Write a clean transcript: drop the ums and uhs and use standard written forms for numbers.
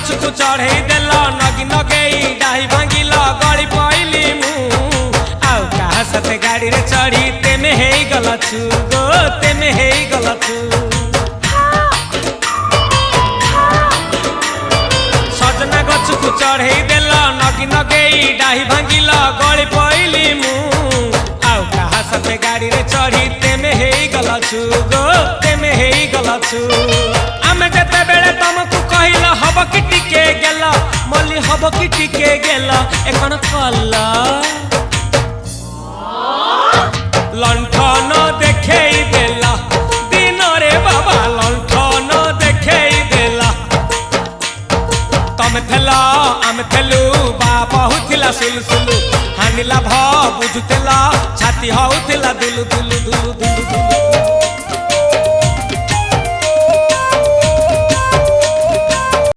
गछकु चढ़े देल नगी नगेई डाही भांगिल गली पइली मु आउ कहा साथे गाड़ी रे चढ़ी तेमे हेई गलछु गो तेमे हेई गलछु सजना गछकु चढ़े देल नगी नगेई डाही भांगिल गली पइली मु आउ कहा साथे गाड़ी रे चढ़ी तेमे हेई गलछु गो तेमे हेई गलछु आमे जते बेले तुमको कहिल हब कि टिके गेल मल्ली हब कि टिके गेल एकन कल लंठन देखेई देला दिन रे बाबा लंठन देखेई देला तमे थेला आमे थेलु बाबा हुथिला सुलसुलु हानिला भ बुझुतेला छाती हउथिला दुलु दुलु दुलु दुलु दुलु